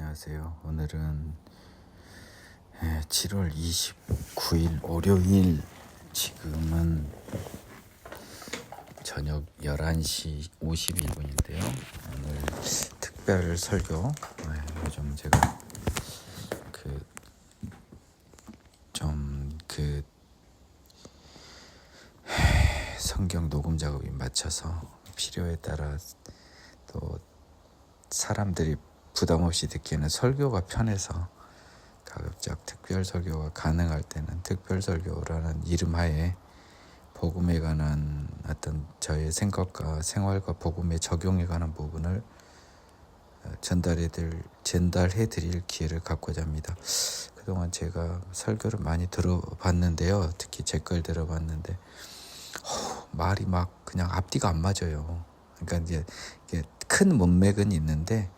안녕하세요. 오늘은 7월 29일 월요일, 지금은 저녁 11시 51분인데요. 오늘 특별 설교, 요즘 제가 성경 녹음 작업이 맞춰서 필요에 따라 또 사람들이 부담 없이 듣기에는 설교가 편해서 가급적 특별 설교가 가능할 때는 특별 설교라는 이름하에 복음에 관한 어떤 저의 생각과 생활과 복음에 적용해 가는 부분을 전달해 드릴 기회를 갖고자 합니다. 그동안 제가 설교를 많이 들어봤는데요. 특히 제 걸 들어봤는데 말이 막 그냥 앞뒤가 안 맞아요. 그러니까 이게 큰 문맥은 있는데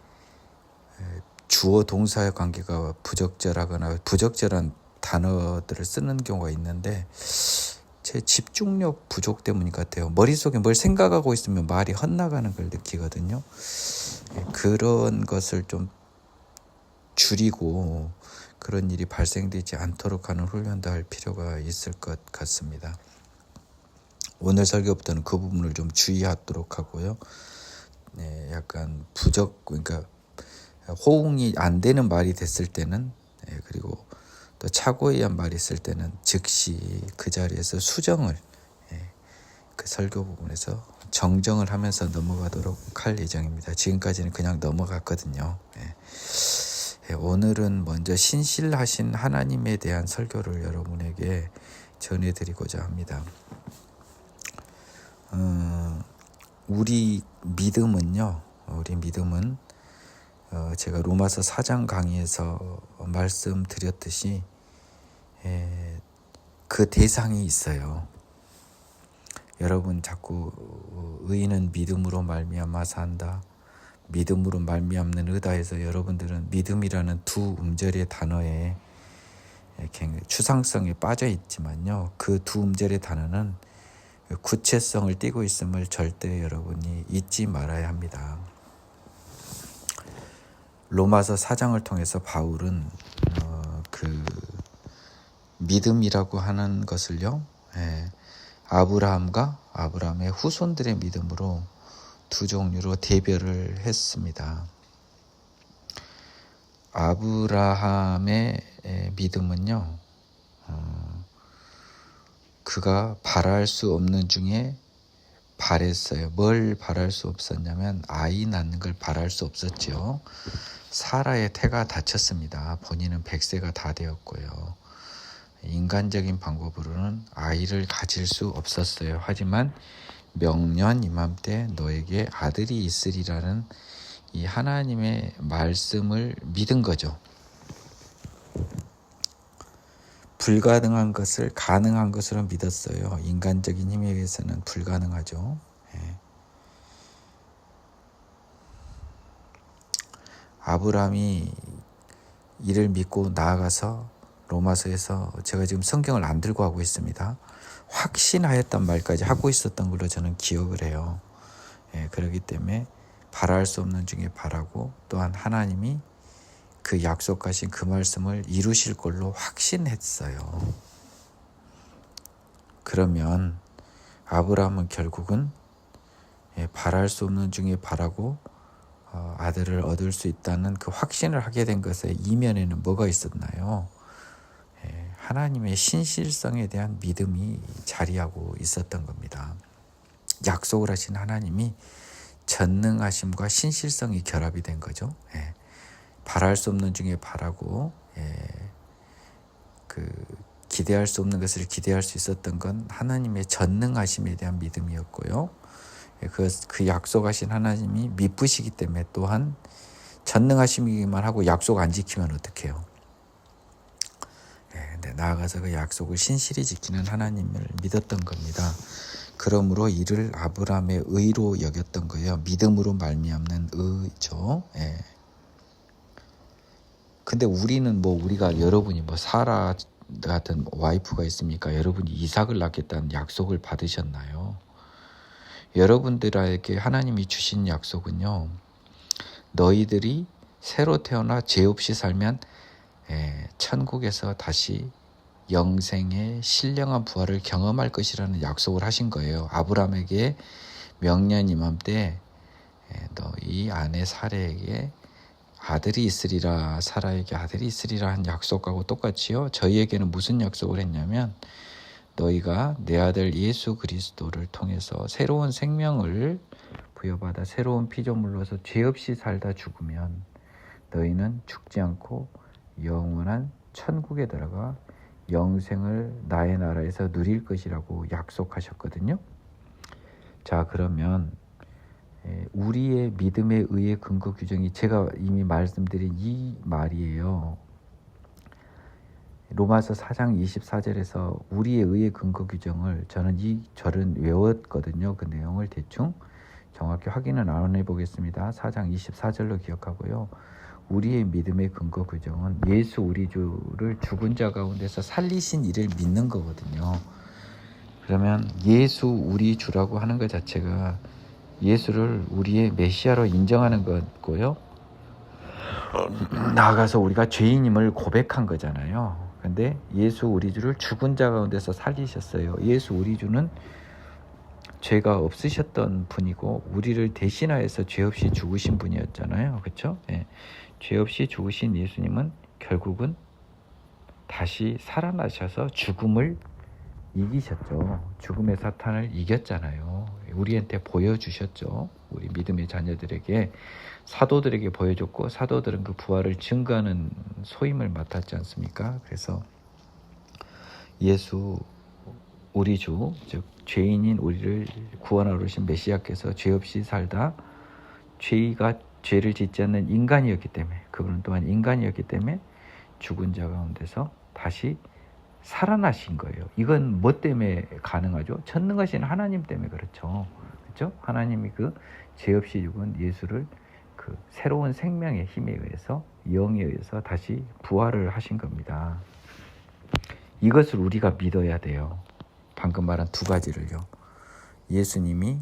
주어 동사의 관계가 부적절하거나 부적절한 단어들을 쓰는 경우가 있는데 제 집중력 부족 때문인 것 같아요. 머릿속에 뭘 생각하고 있으면 말이 헛나가는 걸 느끼거든요. 그런 것을 좀 줄이고 그런 일이 발생되지 않도록 하는 훈련도 할 필요가 있을 것 같습니다. 오늘 설교부터는 그 부분을 좀 주의하도록 하고요. 약간 그러니까 호응이 안 되는 말이 됐을 때는, 그리고 또 착오에 의한 말이 있을 때는 즉시 그 자리에서 수정을, 그 설교 부분에서 정정을 하면서 넘어가도록 할 예정입니다. 지금까지는 그냥 넘어갔거든요. 오늘은 먼저 신실하신 하나님에 대한 설교를 여러분에게 전해드리고자 합니다. 우리 믿음은 제가 로마서 4장 강의에서 말씀드렸듯이 그 대상이 있어요. 여러분 자꾸 의인은 믿음으로 말미암아 산다, 믿음으로 말미암는 의다에서 여러분들은 믿음이라는 두 음절의 단어에 추상성에 빠져 있지만요, 그 두 음절의 단어는 구체성을 띠고 있음을 절대 여러분이 잊지 말아야 합니다. 로마서 4장을 통해서 바울은 그 믿음이라고 하는 것을요, 아브라함과 아브라함의 후손들의 믿음으로 두 종류로 대별을 했습니다. 아브라함의 믿음은요, 그가 바랄 수 없는 중에 바랬어요. 뭘 바랄 수 없었냐면 아이 낳는 걸 바랄 수 없었죠. 사라의 태가 다쳤습니다. 본인은 100세가 다 되었고요. 인간적인 방법으로는 아이를 가질 수 없었어요. 하지만 명년 이맘때 너에게 아들이 있으리라는 이 하나님의 말씀을 믿은 거죠. 불가능한 것을 가능한 것으로 믿었어요. 인간적인 힘에 의해서는 불가능하죠. 아브라함이 이를 믿고 나아가서 로마서에서, 제가 지금 성경을 안 들고 하고 있습니다, 확신하였단 말까지 하고 있었던 걸로 저는 기억을 해요. 그렇기 때문에 바랄 수 없는 중에 바라고, 또한 하나님이 그 약속하신 그 말씀을 이루실 걸로 확신했어요. 그러면 아브라함은 결국은 바랄 수 없는 중에 바라고 아들을 얻을 수 있다는 그 확신을 하게 된 것의 이면에는 뭐가 있었나요? 하나님의 신실성에 대한 믿음이 자리하고 있었던 겁니다. 약속을 하신 하나님이 전능하심과 신실성이 결합이 된 거죠. 바랄 수 없는 중에 바라고, 기대할 수 없는 것을 기대할 수 있었던 건 하나님의 전능하심에 대한 믿음이었고요. 그 약속하신 하나님이 미쁘시기 때문에 또한 전능하시기만 하고 약속 안 지키면 어떡해요? 나아가서 그 약속을 신실히 지키는 하나님을 믿었던 겁니다. 그러므로 이를 아브라함의 의로 여겼던 거예요. 믿음으로 말미암는 의죠. 근데 우리는 우리가, 여러분이 사라 같은 와이프가 있습니까? 여러분이 이삭을 낳겠다는 약속을 받으셨나요? 여러분들에게 하나님이 주신 약속은요, 너희들이 새로 태어나 죄 없이 살면 천국에서 다시 영생의 신령한 부활을 경험할 것이라는 약속을 하신 거예요. 아브라함에게 명년 이맘때 너희 아내 사레에게 아들이 있으리라, 사라에게 아들이 있으리라 한 약속하고 똑같이요. 저희에게는 무슨 약속을 했냐면 너희가 내 아들 예수 그리스도를 통해서 새로운 생명을 부여받아 새로운 피조물로서 죄 없이 살다 죽으면 너희는 죽지 않고 영원한 천국에 들어가 영생을 나의 나라에서 누릴 것이라고 약속하셨거든요. 자, 그러면 우리의 믿음에 의해 근거 규정이 제가 이미 말씀드린 이 말이에요. 로마서 4장 24절에서 우리에 의해 근거 규정을 저는 이 절은 외웠거든요. 그 내용을 대충 정확히 확인은 안 해보겠습니다. 4장 24절로 기억하고요. 우리의 믿음의 근거 규정은 예수 우리 주를 죽은 자 가운데서 살리신 이를 믿는 거거든요. 그러면 예수 우리 주라고 하는 것 자체가 예수를 우리의 메시아로 인정하는 거고요. 나아가서 우리가 죄인임을 고백한 거잖아요. 근데 예수 우리 주를 죽은 자 가운데서 살리셨어요. 예수 우리 주는 죄가 없으셨던 분이고 우리를 대신하여서 죄 없이 죽으신 분이었잖아요. 그렇죠? 예. 죄 없이 죽으신 예수님은 결국은 다시 살아나셔서 죽음을 이기셨죠. 죽음의 사탄을 이겼잖아요. 우리한테 보여주셨죠. 우리 믿음의 자녀들에게, 사도들에게 보여줬고 사도들은 그 부활을 증거하는 소임을 맡았지 않습니까? 그래서 예수 우리 주, 즉 죄인인 우리를 구원하러 오신 메시아께서 죄 없이 살다 죄를 짓지 않는 인간이었기 때문에, 그분은 또한 인간이었기 때문에 죽은 자 가운데서 다시 살아나신 거예요. 이건 뭐 때문에 가능하죠? 전능하신 하나님 때문에 그렇죠. 그렇죠? 하나님이 그 죄 없이 죽은 예수를 그 새로운 생명의 힘에 의해서, 영에 의해서 다시 부활을 하신 겁니다. 이것을 우리가 믿어야 돼요. 방금 말한 두 가지를요. 예수님이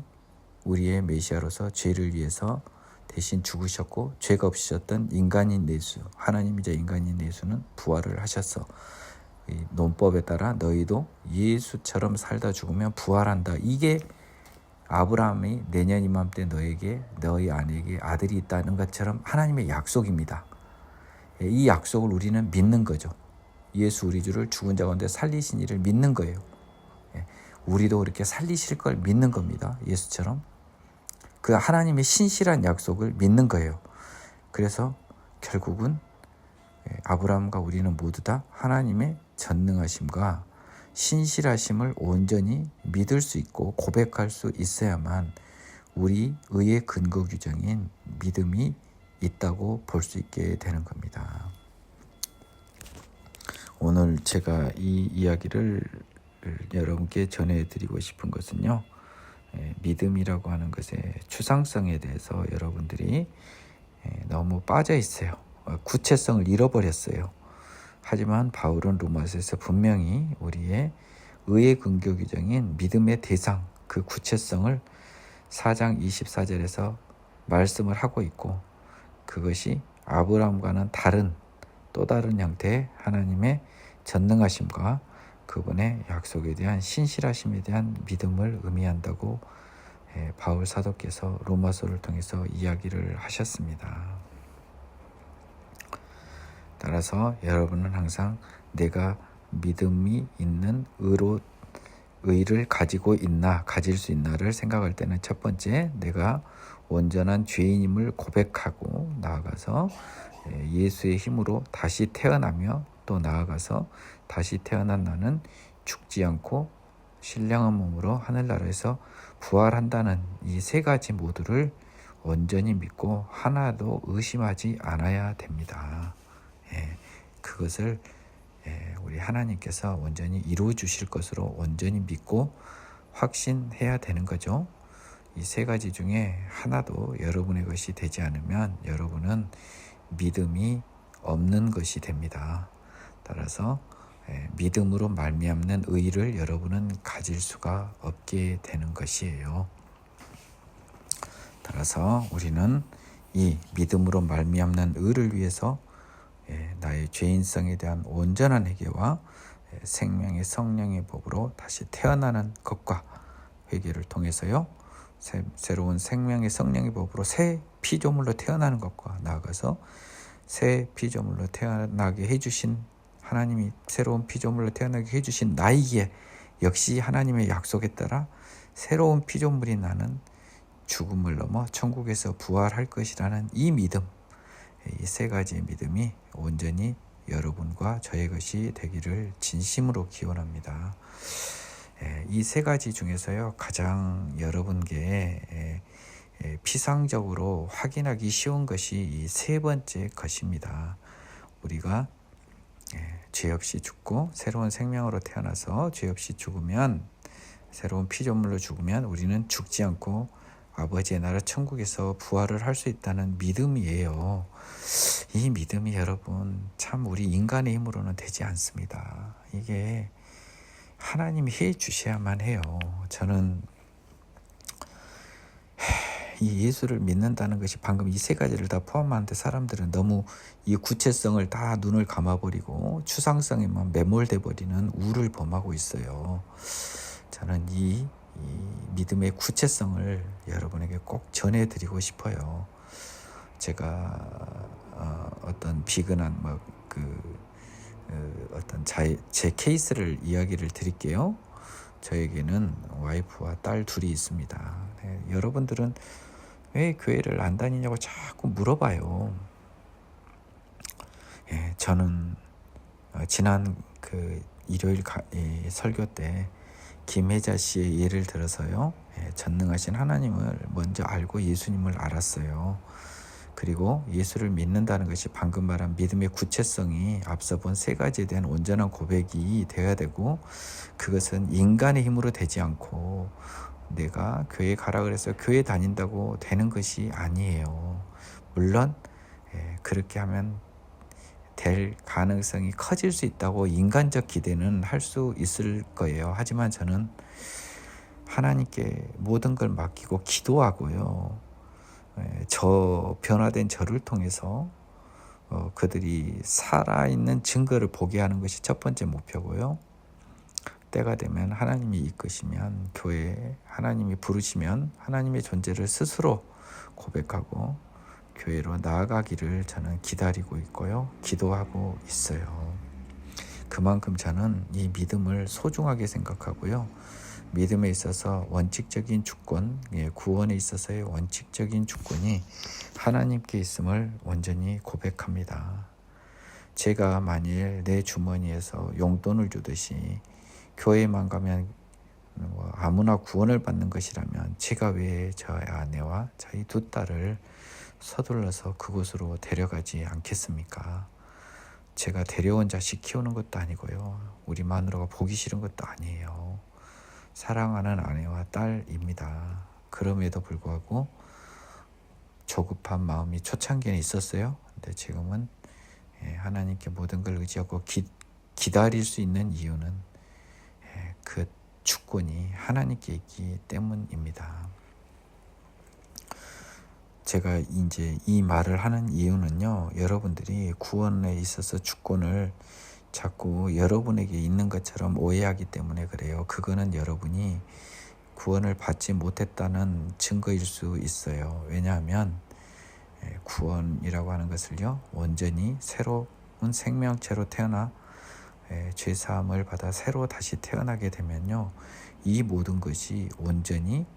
우리의 메시아로서 죄를 위해서 대신 죽으셨고 죄가 없으셨던 인간인 예수, 하나님이자 인간인 예수는 부활을 하셨어. 이 논법에 따라 너희도 예수처럼 살다 죽으면 부활한다. 이게 아브라함이 내년 이맘때 너희 아내에게 아들이 있다는 것처럼 하나님의 약속입니다. 이 약속을 우리는 믿는 거죠. 예수 우리 주를 죽은 자 가운데 살리신 이를 믿는 거예요. 우리도 그렇게 살리실 걸 믿는 겁니다. 예수처럼. 그 하나님의 신실한 약속을 믿는 거예요. 그래서 결국은 아브라함과 우리는 모두 다 하나님의 전능하심과 신실하심을 온전히 믿을 수 있고 고백할 수 있어야만 우리 의의 근거 규정인 믿음이 있다고 볼 수 있게 되는 겁니다. 오늘 제가 이 이야기를 여러분께 전해드리고 싶은 것은요, 믿음이라고 하는 것의 추상성에 대해서 여러분들이 너무 빠져 있어요. 구체성을 잃어버렸어요. 하지만 바울은 로마서에서 분명히 우리의 의의 근거 규정인 믿음의 대상, 그 구체성을 4장 24절에서 말씀을 하고 있고, 그것이 아브라함과는 다른 또 다른 형태의 하나님의 전능하심과 그분의 약속에 대한 신실하심에 대한 믿음을 의미한다고 바울 사도께서 로마서를 통해서 이야기를 하셨습니다. 따라서 여러분은 항상 내가 믿음이 있는 의를 가지고 있나, 가질 수 있나를 생각할 때는 첫 번째, 내가 온전한 죄인임을 고백하고 나아가서 예수의 힘으로 다시 태어나며, 또 나아가서 다시 태어난 나는 죽지 않고 신령한 몸으로 하늘나라에서 부활한다는 이 세 가지 모두를 온전히 믿고 하나도 의심하지 않아야 됩니다. 그것을 우리 하나님께서 온전히 이루어 주실 것으로 온전히 믿고 확신해야 되는 거죠. 이 세 가지 중에 하나도 여러분의 것이 되지 않으면 여러분은 믿음이 없는 것이 됩니다. 따라서 믿음으로 말미암는 의를 여러분은 가질 수가 없게 되는 것이에요. 따라서 우리는 이 믿음으로 말미암는 의를 위해서 나의 죄인성에 대한 온전한 회개와 생명의 성령의 법으로 다시 태어나는 것과 회개를 통해서요, 새로운 생명의 성령의 법으로 새 피조물로 태어나는 것과 나아가서 새 피조물로 태어나게 해주신 하나님이 새로운 피조물로 태어나게 해주신 나에게 역시 하나님의 약속에 따라 새로운 피조물이 나는 죽음을 넘어 천국에서 부활할 것이라는 이 믿음, 이 세 가지의 믿음이 온전히 여러분과 저의 것이 되기를 진심으로 기원합니다. 이 세 가지 중에서요, 가장 여러분께 피상적으로 확인하기 쉬운 것이 이 세 번째 것입니다. 우리가 죄 없이 죽고 새로운 생명으로 태어나서 죄 없이 죽으면, 새로운 피조물로 죽으면 우리는 죽지 않고 아버지의 나라 천국에서 부활을 할 수 있다는 믿음이에요. 이 믿음이 여러분 참 우리 인간의 힘으로는 되지 않습니다. 이게 하나님이 해 주셔야만 해요. 저는 이 예수를 믿는다는 것이 방금 이 세 가지를 다 포함하는데, 사람들은 너무 이 구체성을 다 눈을 감아버리고 추상성에만 매몰돼 버리는 우를 범하고 있어요. 저는 이 믿음의 구체성을 여러분에게 꼭 전해드리고 싶어요. 제가 어떤 비근한 어떤 제 케이스를 이야기를 드릴게요. 저에게는 와이프와 딸 둘이 있습니다. 여러분들은 왜 교회를 안 다니냐고 자꾸 물어봐요. 저는 지난 일요일 설교 때 김혜자 씨의 예를 들어서요, 전능하신 하나님을 먼저 알고 예수님을 알았어요. 그리고 예수를 믿는다는 것이 방금 말한 믿음의 구체성이 앞서 본 세 가지에 대한 온전한 고백이 되어야 되고, 그것은 인간의 힘으로 되지 않고 내가 교회 가라 그래서 교회 다닌다고 되는 것이 아니에요. 물론 그렇게 하면 될 가능성이 커질 수 있다고 인간적 기대는 할 수 있을 거예요. 하지만 저는 하나님께 모든 걸 맡기고 기도하고요, 변화된 저를 통해서 그들이 살아있는 증거를 보게 하는 것이 첫 번째 목표고요. 때가 되면 하나님이 이끄시면, 교회에 하나님이 부르시면 하나님의 존재를 스스로 고백하고 교회로 나아가기를 저는 기다리고 있고요, 기도하고 있어요. 그만큼 저는 이 믿음을 소중하게 생각하고요, 믿음에 있어서 원칙적인 주권, 구원에 있어서의 원칙적인 주권이 하나님께 있음을 온전히 고백합니다. 제가 만일 내 주머니에서 용돈을 주듯이 교회만 가면 아무나 구원을 받는 것이라면, 제가 왜 저의 아내와 저희 두 딸을 서둘러서 그곳으로 데려가지 않겠습니까? 제가 데려온 자식 키우는 것도 아니고요, 우리 마누라가 보기 싫은 것도 아니에요. 사랑하는 아내와 딸입니다. 그럼에도 불구하고 조급한 마음이 초창기에 있었어요. 근데 지금은 하나님께 모든 걸 의지하고 기다릴 수 있는 이유는 그 주권이 하나님께 있기 때문입니다. 제가 이제 이 말을 하는 이유는요, 여러분들이 구원에 있어서 주권을 자꾸 여러분에게 있는 것처럼 오해하기 때문에 그래요. 그거는 여러분이 구원을 받지 못했다는 증거일 수 있어요. 왜냐하면 구원이라고 하는 것을요, 온전히 새로운 생명체로 태어나 죄사함을 받아 새로 다시 태어나게 되면요, 이 모든 것이 온전히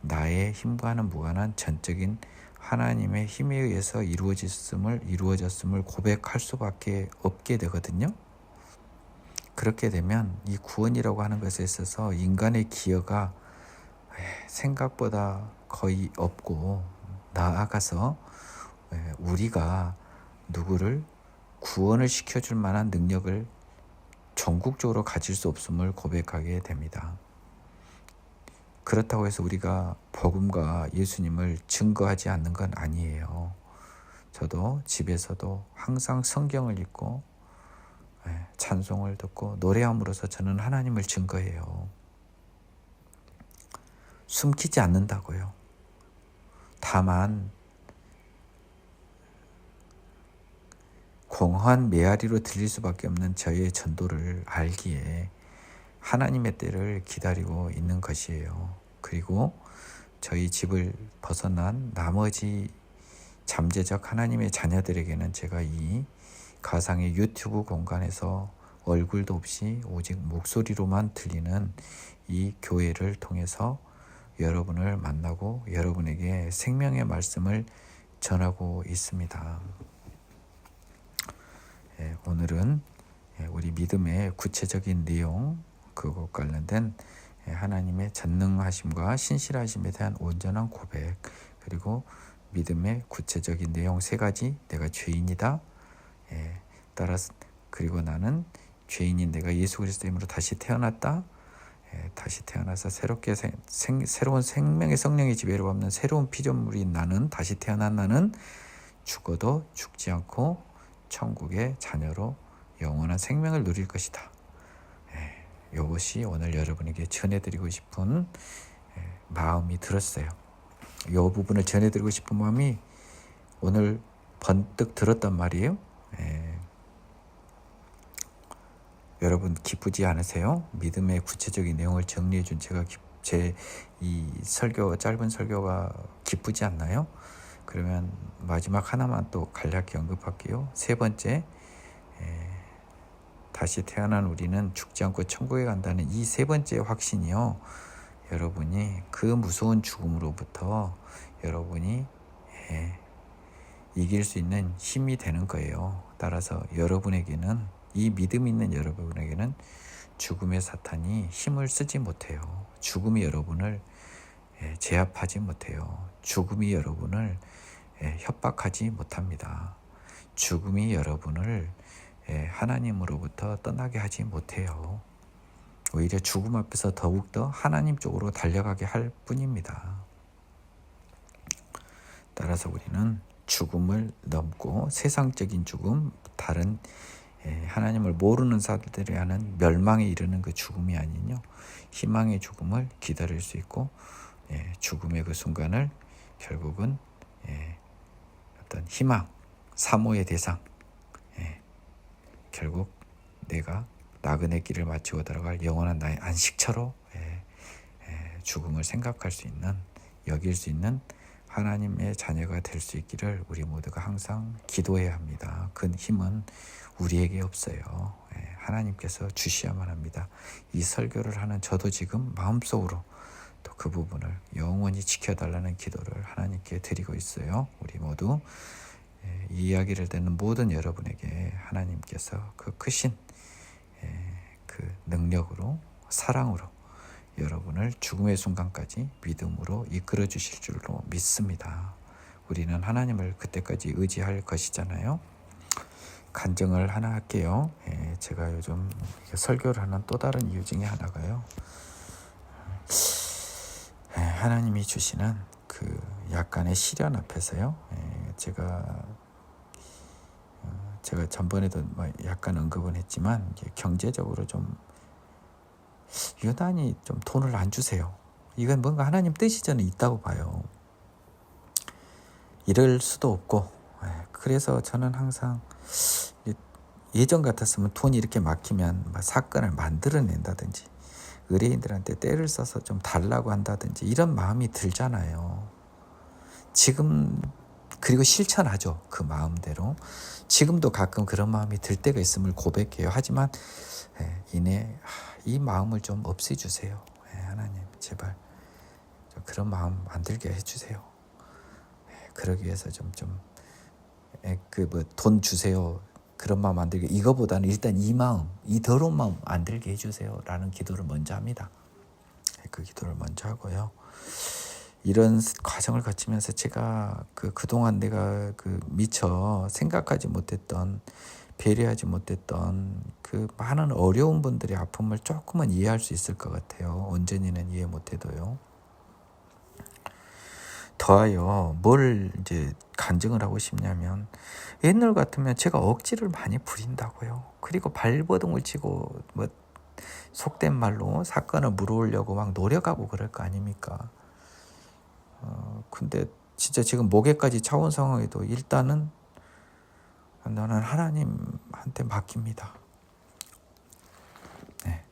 나의 힘과는 무관한 전적인 하나님의 힘에 의해서 이루어졌음을 고백할 수밖에 없게 되거든요. 그렇게 되면 이 구원이라고 하는 것에 있어서 인간의 기여가 생각보다 거의 없고, 나아가서 우리가 누구를 구원을 시켜줄 만한 능력을 전국적으로 가질 수 없음을 고백하게 됩니다. 그렇다고 해서 우리가 복음과 예수님을 증거하지 않는 건 아니에요. 저도 집에서도 항상 성경을 읽고 찬송을 듣고 노래함으로써 저는 하나님을 증거해요. 숨기지 않는다고요. 다만 공허한 메아리로 들릴 수밖에 없는 저의 전도를 알기에 하나님의 때를 기다리고 있는 것이에요. 그리고 저희 집을 벗어난 나머지 잠재적 하나님의 자녀들에게는 제가 이 가상의 유튜브 공간에서 얼굴도 없이 오직 목소리로만 들리는 이 교회를 통해서 여러분을 만나고 여러분에게 생명의 말씀을 전하고 있습니다. 오늘은 우리 믿음의 구체적인 내용, 그것 관련된 하나님의 전능하심과 신실하심에 대한 온전한 고백, 그리고 믿음의 구체적인 내용 3가지. 내가 죄인이다. 따라서 그리고 나는 죄인인 내가 예수 그리스도의 이름으로 다시 태어났다. 다시 태어나서 새롭게 새로운 생명의 성령의 지배를 받는 새로운 피조물인 나는, 다시 태어난 나는 죽어도 죽지 않고 천국의 자녀로 영원한 생명을 누릴 것이다. 이것이 오늘 여러분에게 전해드리고 싶은 마음이 들었어요. 이 부분을 전해드리고 싶은 마음이 오늘 번뜩 들었단 말이에요. 여러분 기쁘지 않으세요? 믿음의 구체적인 내용을 정리해 준 제 이 짧은 설교가 기쁘지 않나요? 그러면 마지막 하나만 또 간략히 언급할게요. 3번째, 다시 태어난 우리는 죽지 않고 천국에 간다는 이 3번째 확신이요, 여러분이 그 무서운 죽음으로부터 여러분이 이길 수 있는 힘이 되는 거예요. 따라서 여러분에게는, 이 믿음 있는 여러분에게는 죽음의 사탄이 힘을 쓰지 못해요. 죽음이 여러분을 제압하지 못해요. 죽음이 여러분을 협박하지 못합니다. 죽음이 여러분을 하나님으로부터 떠나게 하지 못해요. 오히려 죽음 앞에서 더욱더 하나님 쪽으로 달려가게 할 뿐입니다. 따라서 우리는 죽음을 넘고 세상적인 죽음, 다른 하나님을 모르는 사람들이 하는 멸망에 이르는 그 죽음이 아니요, 희망의 죽음을 기다릴 수 있고, 죽음의 그 순간을 결국은 어떤 희망, 사모의 대상, 결국 내가 나그네 길을 마치고 들어갈 영원한 나의 안식처로 죽음을 생각할 수 있는, 여길 수 있는 하나님의 자녀가 될 수 있기를 우리 모두가 항상 기도해야 합니다. 그 힘은 우리에게 없어요. 하나님께서 주셔야만 합니다. 이 설교를 하는 저도 지금 마음속으로 또 그 부분을 영원히 지켜달라는 기도를 하나님께 드리고 있어요. 우리 모두 이 이야기를 듣는 모든 여러분에게 하나님께서 그 크신 그 능력으로, 사랑으로 여러분을 죽음의 순간까지 믿음으로 이끌어 주실 줄로 믿습니다. 우리는 하나님을 그때까지 의지할 것이잖아요. 간증을 하나 할게요. 제가 요즘 설교를 하는 또 다른 이유 중에 하나가요, 하나님이 주시는 그 약간의 시련 앞에서요, 제가 전번에도 약간 언급은 했지만 경제적으로 좀 유난히 좀 돈을 안 주세요. 이건 뭔가 하나님 뜻이 저는 있다고 봐요. 이럴 수도 없고, 그래서 저는 항상 예전 같았으면 돈이 이렇게 막히면 사건을 만들어낸다든지 의뢰인들한테 때를 써서 좀 달라고 한다든지 이런 마음이 들잖아요. 지금 그리고 실천하죠. 그 마음대로. 지금도 가끔 그런 마음이 들 때가 있음을 고백해요. 하지만 이 마음을 좀 없애주세요. 하나님 제발 좀 그런 마음 안 들게 해주세요. 그러기 위해서 돈 주세요, 그런 마음 안 들게, 이거보다는 일단 이 마음, 이 더러운 마음 안 들게 해주세요 라는 기도를 먼저 합니다. 그 기도를 먼저 하고요. 이런 과정을 거치면서 제가 그동안 내가 미처 생각하지 못했던, 배려하지 못했던 그 많은 어려운 분들의 아픔을 조금은 이해할 수 있을 것 같아요. 온전히는 이해 못해도요. 더하여 뭘 이제 간증을 하고 싶냐면, 옛날 같으면 제가 억지를 많이 부린다고요. 그리고 발버둥을 치고 속된 말로 사건을 물어오려고 막 노력하고 그럴 거 아닙니까? 근데 진짜 지금 목에까지 차온 상황에도 일단은 너는 하나님한테 맡깁니다. 네.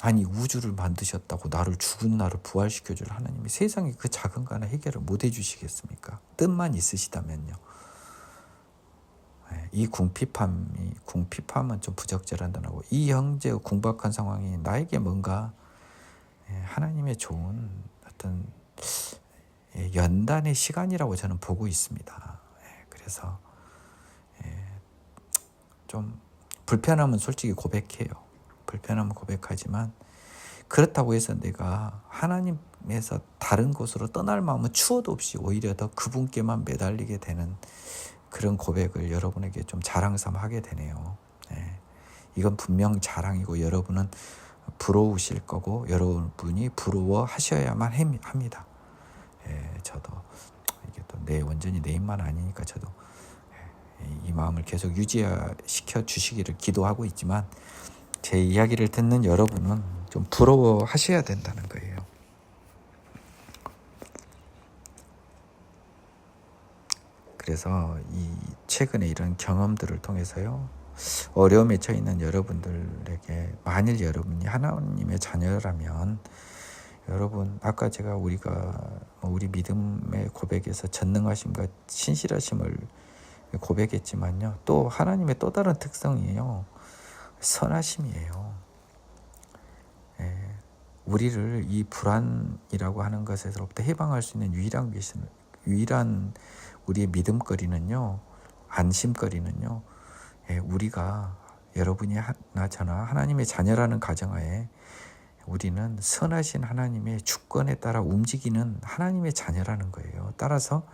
아니 우주를 만드셨다고 나를 죽은 나를 부활시켜줄 하나님이 세상에 그 작은 거 하나 해결을 못 해주시겠습니까? 뜻만 있으시다면요. 네. 이 궁핍함은 좀 부적절한다는 거고, 이 형제의 궁박한 상황이 나에게 뭔가 하나님의 좋은 어떤 연단의 시간이라고 저는 보고 있습니다. 그래서 좀 불편함은 솔직히 고백해요. 불편함은 고백하지만 그렇다고 해서 내가 하나님에서 다른 곳으로 떠날 마음은 추워도 없이 오히려 더 그분께만 매달리게 되는 그런 고백을 여러분에게 좀 자랑삼아 하게 되네요. 이건 분명 자랑이고 여러분은 부러우실 거고 여러분이 부러워하셔야만 합니다. 저도 이게 또 내 완전히 내 입만 아니니까 저도 이 마음을 계속 유지시켜 주시기를 기도하고 있지만 제 이야기를 듣는 여러분은 좀 부러워하셔야 된다는 거예요. 그래서 이 최근에 이런 경험들을 통해서요, 어려움에 처해 있는 여러분들에게 만일 여러분이 하나님의 자녀라면 여러분 아까 제가 우리가 우리 믿음의 고백에서 전능하심과 신실하심을 고백했지만요, 또 하나님의 또 다른 특성이에요. 선하심이에요. 우리를 이 불안이라고 하는 것에서부터 해방할 수 있는 유일한 우리의 믿음거리는요, 안심거리는요, 우리가 여러분이 저나 하나님의 자녀라는 가정하에 우리는 선하신 하나님의 주권에 따라 움직이는 하나님의 자녀라는 거예요. 따라서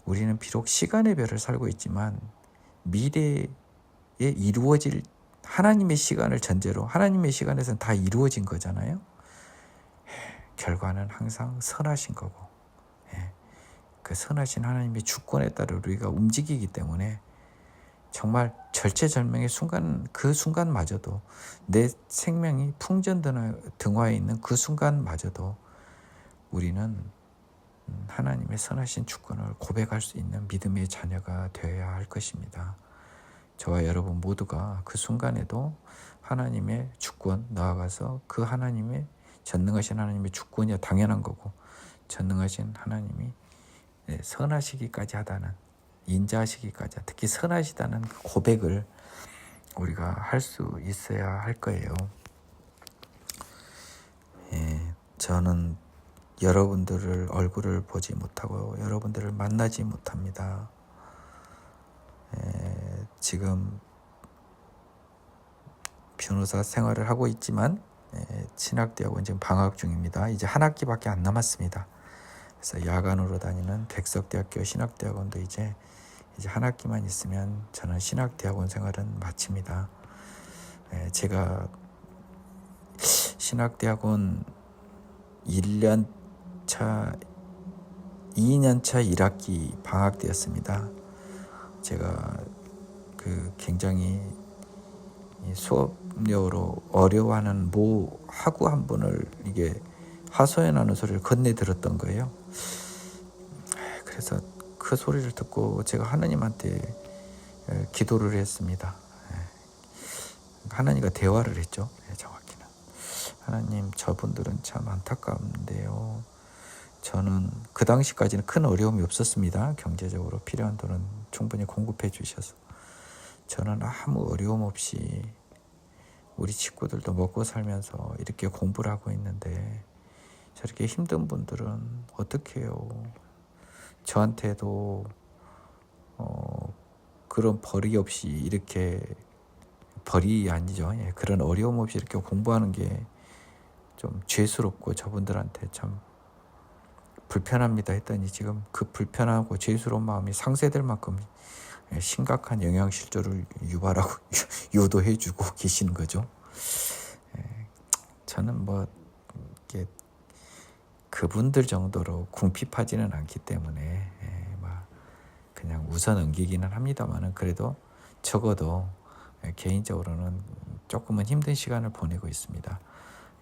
우리는 비록 시간의 별을 살고 있지만 미래에 이루어질 하나님의 시간을 전제로 하나님의 시간에서는 다 이루어진 거잖아요. 결과는 항상 선하신 거고, 그 선하신 하나님의 주권에 따라 우리가 움직이기 때문에 정말 절체절명의 순간, 그 순간마저도 내 생명이 풍전등화에 있는 그 순간마저도 우리는 하나님의 선하신 주권을 고백할 수 있는 믿음의 자녀가 되어야 할 것입니다. 저와 여러분 모두가 그 순간에도 하나님의 주권, 나아가서 그 하나님의 전능하신 하나님의 주권이 당연한 거고, 전능하신 하나님이 선하시기까지 하다는, 인자하시기까지, 특히 선하시다는 고백을 우리가 할 수 있어야 할 거예요. 저는 여러분들을 얼굴을 보지 못하고 여러분들을 만나지 못합니다. 지금 변호사 생활을 하고 있지만 신학대학원 지금 방학 중입니다. 이제 한 학기밖에 안 남았습니다. 그래서 야간으로 다니는 백석대학교 신학대학원도 이제 한 학기만 있으면 저는 신학대학원 생활은 마칩니다. 제가 신학대학원 2년차 1학기 방학 때였습니다. 제가 굉장히 수업료로 어려워하는 모 학우 한 분을 이게 하소연하는 소리를 건네 들었던 거예요. 그래서 그 소리를 듣고 제가 하나님한테 기도를 했습니다. 하나님과 대화를 했죠. 정확히는 하나님, 저분들은 참 안타까운데요. 저는 그 당시까지는 큰 어려움이 없었습니다. 경제적으로 필요한 돈은 충분히 공급해 주셔서 저는 아무 어려움 없이 우리 친구들도 먹고 살면서 이렇게 공부를 하고 있는데 저렇게 힘든 분들은 어떻게 해요? 저한테도 그런 벌이 없이 이렇게, 벌이 아니죠. 그런 어려움 없이 이렇게 공부하는 게 좀 죄스럽고 저분들한테 참 불편합니다 했더니 지금 그 불편하고 죄스러운 마음이 상쇄될 만큼 심각한 영양실조를 유발하고 유도해주고 계시는 거죠. 저는 이렇게 그분들 정도로 궁핍하지는 않기 때문에 그냥 웃어 넘기기는 합니다만은 그래도 적어도 개인적으로는 조금은 힘든 시간을 보내고 있습니다.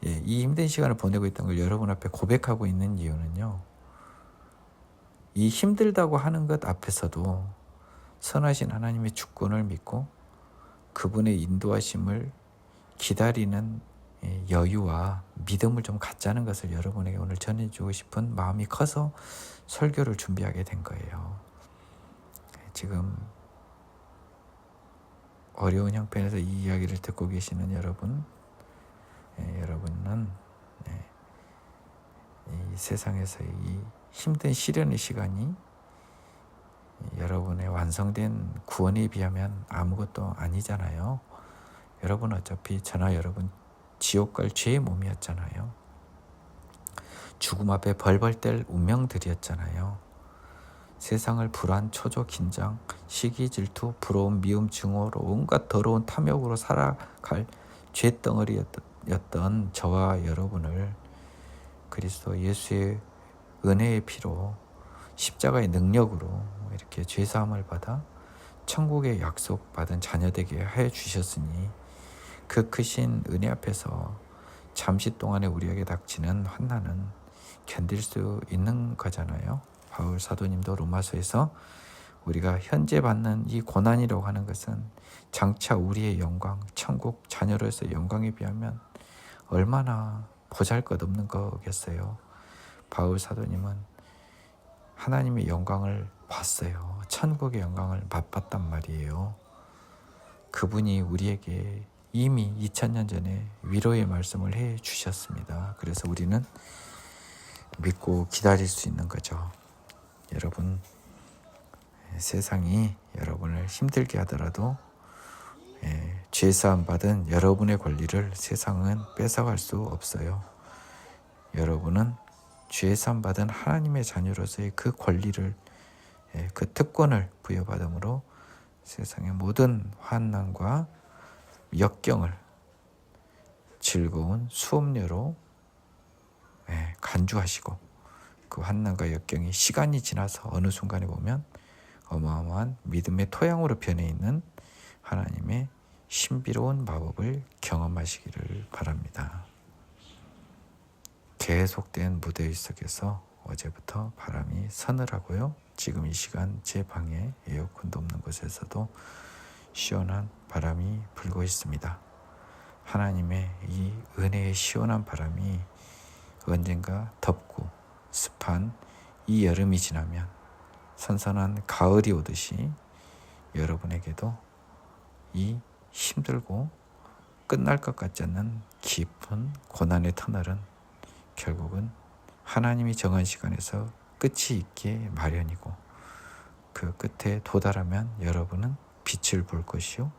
이 힘든 시간을 보내고 있던 걸 여러분 앞에 고백하고 있는 이유는요, 이 힘들다고 하는 것 앞에서도 선하신 하나님의 주권을 믿고 그분의 인도하심을 기다리는 여유와 믿음을 좀 갖자는 것을 여러분에게 오늘 전해주고 싶은 마음이 커서 설교를 준비하게 된 거예요. 지금 어려운 형편에서 이 이야기를 듣고 계시는 여러분, 여러분은 이 세상에서의 이 힘든 시련의 시간이 여러분의 완성된 구원에 비하면 아무것도 아니잖아요. 여러분 어차피 저나 여러분 지옥 갈 죄의 몸이었잖아요. 죽음 앞에 벌벌 뗄 운명들이었잖아요. 세상을 불안, 초조, 긴장, 시기, 질투, 부러움, 미움, 증오로 온갖 더러운 탐욕으로 살아갈 죄덩어리였던 저와 여러분을 그리스도 예수의 은혜의 피로 십자가의 능력으로 이렇게 죄사함을 받아 천국의 약속받은 자녀되게 하여 주셨으니 그 크신 은혜 앞에서 잠시 동안에 우리에게 닥치는 환난은 견딜 수 있는 거잖아요. 바울 사도님도 로마서에서 우리가 현재 받는 이 고난이라고 하는 것은 장차 우리의 영광, 천국 자녀로서의 영광에 비하면 얼마나 보잘것없는 거겠어요. 바울 사도님은 하나님의 영광을 봤어요. 천국의 영광을 맛봤단 말이에요. 그분이 우리에게 이미 2000년 전에 위로의 말씀을 해 주셨습니다. 그래서 우리는 믿고 기다릴 수 있는 거죠. 여러분, 세상이 여러분을 힘들게 하더라도 죄사함 받은 여러분의 권리를 세상은 뺏어갈 수 없어요. 여러분은 죄사함 받은 하나님의 자녀로서의 그 권리를, 그 특권을 부여받음으로 세상의 모든 환난과 역경을 즐거운 수업료로 간주하시고 그 환난과 역경이 시간이 지나서 어느 순간에 보면 어마어마한 믿음의 토양으로 변해 있는 하나님의 신비로운 마법을 경험하시기를 바랍니다. 계속된 무더위 속에서 어제부터 바람이 서늘하고요. 지금 이 시간 제 방에 에어컨도 없는 곳에서도 시원한 바람이 불고 있습니다. 하나님의 이 은혜의 시원한 바람이 언젠가 덥고 습한 이 여름이 지나면 선선한 가을이 오듯이 여러분에게도 이 힘들고 끝날 것 같지 않는 깊은 고난의 터널은 결국은 하나님이 정한 시간에서 끝이 있게 마련이고 그 끝에 도달하면 여러분은 빛을 볼 것이요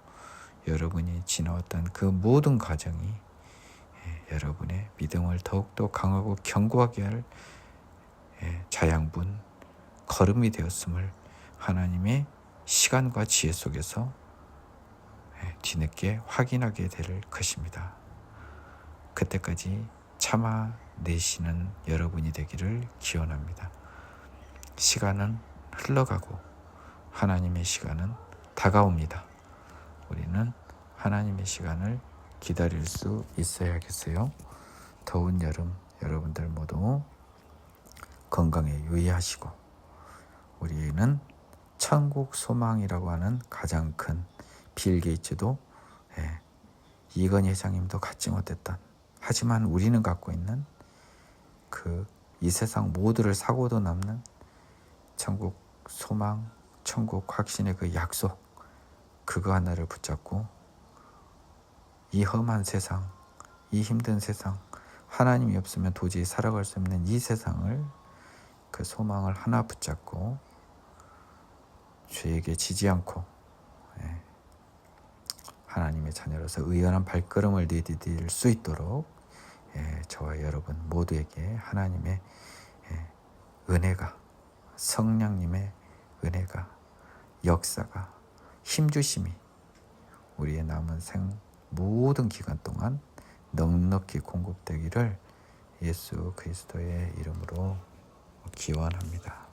여러분이 지나왔던 그 모든 과정이 여러분의 믿음을 더욱더 강하고 견고하게 할 자양분 걸음이 되었음을 하나님의 시간과 지혜 속에서 뒤늦게 확인하게 될 것입니다. 그때까지 참아내시는 여러분이 되기를 기원합니다. 시간은 흘러가고 하나님의 시간은 다가옵니다. 우리는 하나님의 시간을 기다릴 수 있어야겠어요. 더운 여름 여러분들 모두 건강에 유의하시고 우리는 천국 소망이라고 하는 가장 큰 빌 게이츠도 이건희 회장님도 갖지 못했던 하지만 우리는 갖고 있는 그 이 세상 모두를 사고도 남는 천국 소망, 천국 확신의 그 약속 그거 하나를 붙잡고 이 험한 세상, 이 힘든 세상 하나님이 없으면 도저히 살아갈 수 없는 이 세상을 그 소망을 하나 붙잡고 죄에게 지지 않고 하나님의 자녀로서 의연한 발걸음을 내디딜 수 있도록 저와 여러분 모두에게 하나님의 은혜가 성령님의 은혜가 역사가 힘주심이 우리의 남은 생 모든 기간 동안 넉넉히 공급되기를 예수 그리스도의 이름으로 기원합니다.